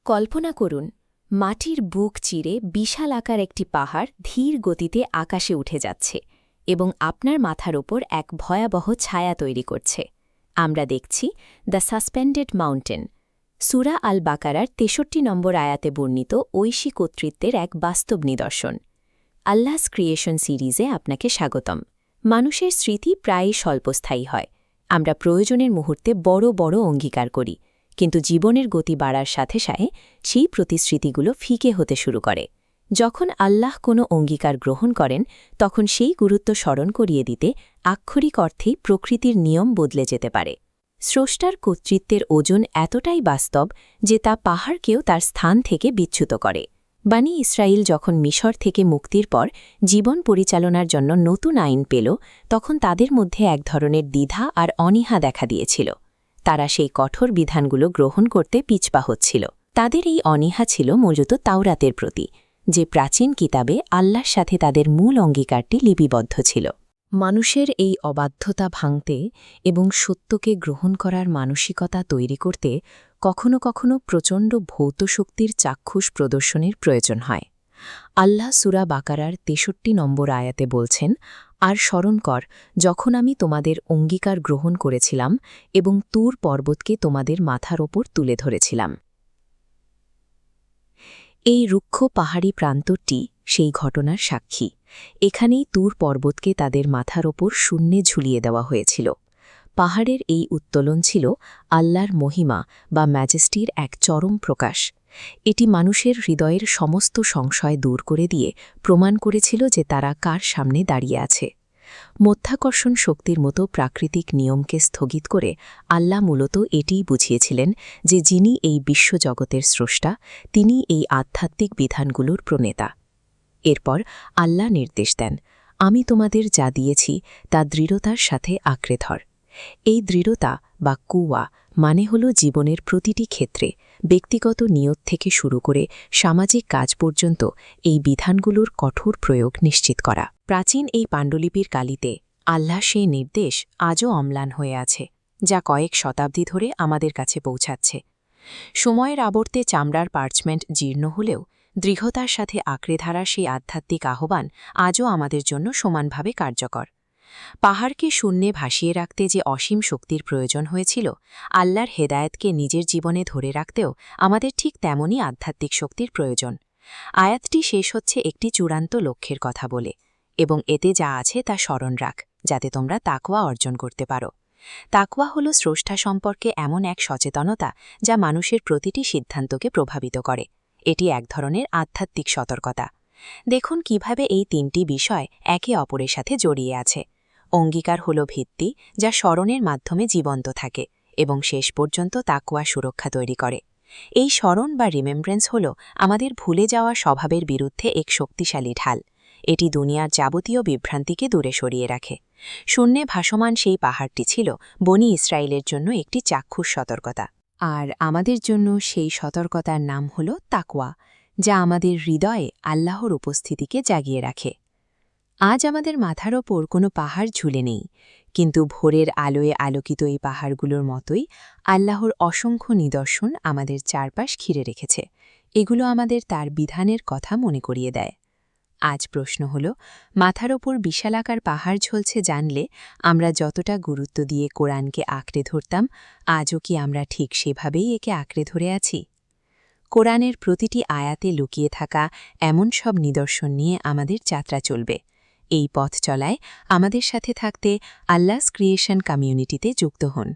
কল্পনা করুন মাটির বুক চিরে বিশাল আকার একটি পাহাড় ধীর গতিতে আকাশে উঠে যাচ্ছে এবং আপনার মাথার ওপর এক ভয়াবহ ছায়া তৈরি করছে। আমরা দেখছি দ্য সাসপেন্ডেড মাউন্টেন, সূরা আল বাকারার ৬৩ নম্বর আয়াতে বর্ণিত ঐশী কর্তৃত্বের এক বাস্তব নিদর্শন। আল্লাহস ক্রিয়েশন সিরিজে আপনাকে স্বাগতম। মানুষের স্মৃতি প্রায়ই স্বল্পস্থায়ী হয়। আমরা প্রয়োজনের মুহূর্তে বড় বড় অঙ্গীকার করি, কিন্তু জীবনের গতি বাড়ার সাথে সাথে সেই প্রতিশ্রুতিগুলো ফিকে হতে শুরু করে। যখন আল্লাহ কোনো অঙ্গীকার গ্রহণ করেন, তখন সেই গুরুত্ব স্মরণ করিয়ে দিতে আক্ষরিক অর্থেই প্রকৃতির নিয়ম বদলে যেতে পারে। স্রষ্টার কর্তৃত্বের ওজন এতটাই বাস্তব যে তা পাহাড়কেও তার স্থান থেকে বিচ্যুত করে। বানি ইসরায়েল যখন মিশর থেকে মুক্তির পর জীবন পরিচালনার জন্য নতুন আইন পেল, তখন তাদের মধ্যে এক ধরনের দ্বিধা আর অনীহা দেখা দিয়েছিল। তারা সেই কঠোর বিধানগুলো গ্রহণ করতে পিছপা হচ্ছিল। তাদের এই অনীহা ছিল মূলত তাওরাতের প্রতি, যে প্রাচীন কিতাবে আল্লাহর সাথে তাদের মূল অঙ্গীকারটি লিপিবদ্ধ ছিল। মানুষের এই অবাধ্যতা ভাঙতে এবং সত্যকে গ্রহণ করার মানসিকতা তৈরি করতে কখনো কখনো প্রচণ্ড ভৌত শক্তির চাক্ষুষ প্রদর্শনের প্রয়োজন হয়। আল্লাহ সূরা বাকারার ৬৩ নম্বর আয়াতে বলছেন, আর স্মরণ কর যখন আমি তোমাদের অঙ্গীকার গ্রহণ করেছিলাম এবং তুর পর্বতকে তোমাদের মাথার ওপর তুলে ধরেছিলাম। এই রুক্ষ পাহাড়ি প্রান্তরটি সেই ঘটনার সাক্ষী। এখানেই তুর পর্বতকে তাদের মাথার ওপর শূন্যে ঝুলিয়ে দেওয়া হয়েছিল। পাহাড়ের এই উত্তোলন ছিল আল্লাহর মহিমা বা ম্যাজেস্টির এক চরম প্রকাশ। এটি মানুষের হৃদয়ের সমস্ত সংশয় দূর করে দিয়ে প্রমাণ করেছিল যে তারা কার সামনে দাঁড়িয়ে আছে। মধ্যাকর্ষণ শক্তির মতো প্রাকৃতিক নিয়মকে স্থগিত করে আল্লাহ মূলত এটিই বুঝিয়েছিলেন যে যিনি এই বিশ্বজগতের স্রষ্টা, তিনি এই আধ্যাত্মিক বিধানগুলোর প্রণেতা। এরপর আল্লাহ নির্দেশ দেন, আমি তোমাদের যা দিয়েছি তা দৃঢ়তার সাথে আঁকড়ে ধর। এই দৃঢ়তা বা কুয়া মানে হল জীবনের প্রতিটি ক্ষেত্রে, ব্যক্তিগত নিয়ত থেকে শুরু করে সামাজিক কাজ পর্যন্ত এই বিধানগুলোর কঠোর প্রয়োগ নিশ্চিত করা। প্রাচীন এই পাণ্ডুলিপির কালিতে আল্লাহ সেই নির্দেশ আজও অম্লান হয়ে আছে, যা কয়েক শতাব্দী ধরে আমাদের কাছে পৌঁছাচ্ছে। সময়ের আবর্তে চামড়ার পার্চমেন্ট জীর্ণ হলেও দৃঢ়তার সাথে আঁকড়ে ধরা সেই আধ্যাত্মিক আহ্বান আজও আমাদের জন্য সমানভাবে কার্যকর। পাহাড়কে শূন্যে ভাসিয়ে রাখতে যে অসীম শক্তির প্রয়োজন হয়েছিল, আল্লাহর হেদায়েতকে নিজের জীবনে ধরে রাখতেও আমাদের ঠিক তেমনই আধ্যাত্মিক শক্তির প্রয়োজন। আয়াতটি শেষ হচ্ছে একটি চূড়ান্ত লক্ষ্যের কথা বলে, এবং এতে যা আছে তা স্মরণ রাখ, যাতে তোমরা তাকওয়া অর্জন করতে পারো। তাকওয়া হল স্রষ্টা সম্পর্কে এমন এক সচেতনতা যা মানুষের প্রতিটি সিদ্ধান্তকে প্রভাবিত করে। এটি এক ধরনের আধ্যাত্মিক সতর্কতা। দেখুন কিভাবে এই তিনটি বিষয় একে অপরের সাথে জড়িয়ে আছে। অঙ্গীকার হল ভিত্তি, যা স্মরণের মাধ্যমে জীবন্ত থাকে এবং শেষ পর্যন্ত তাকওয়া সুরক্ষা তৈরি করে। এই স্মরণ বা রিমেম্ব্রেন্স হল আমাদের ভুলে যাওয়া স্বভাবের বিরুদ্ধে এক শক্তিশালী ঢাল। এটি দুনিয়ার যাবতীয় বিভ্রান্তিকে দূরে সরিয়ে রাখে। শূন্যে ভাসমান সেই পাহাড়টি ছিল বনি ইসরায়েলের জন্য একটি চাক্ষুষ সতর্কতা, আর আমাদের জন্য সেই সতর্কতার নাম হল তাকওয়া, যা আমাদের হৃদয়ে আল্লাহর উপস্থিতিকে জাগিয়ে রাখে। আজ আমাদের মাথার ওপর কোনো পাহাড় ঝুলে নেই, কিন্তু ভোরের আলোয় আলোকিত এই পাহাড়গুলোর মতোই আল্লাহর অসংখ্য নিদর্শন আমাদের চারপাশ ঘিরে রেখেছে। এগুলো আমাদের তার বিধানের কথা মনে করিয়ে দেয়। আজ প্রশ্ন হল, মাথার ওপর বিশালাকার পাহাড় ঝুলছে জানলে আমরা যতটা গুরুত্ব দিয়ে কোরআনকে আঁকড়ে ধরতাম, আজও কি আমরা ঠিক সেভাবেই একে আঁকড়ে ধরে আছি? কোরআনের প্রতিটি আয়াতে লুকিয়ে থাকা এমন সব নিদর্শন নিয়ে আমাদের যাত্রা চলবে। এই পথ চলায় আমাদের সাথে থাকতে আল্লাহস ক্রিয়েশন কমিউনিটিতে যুক্ত হন।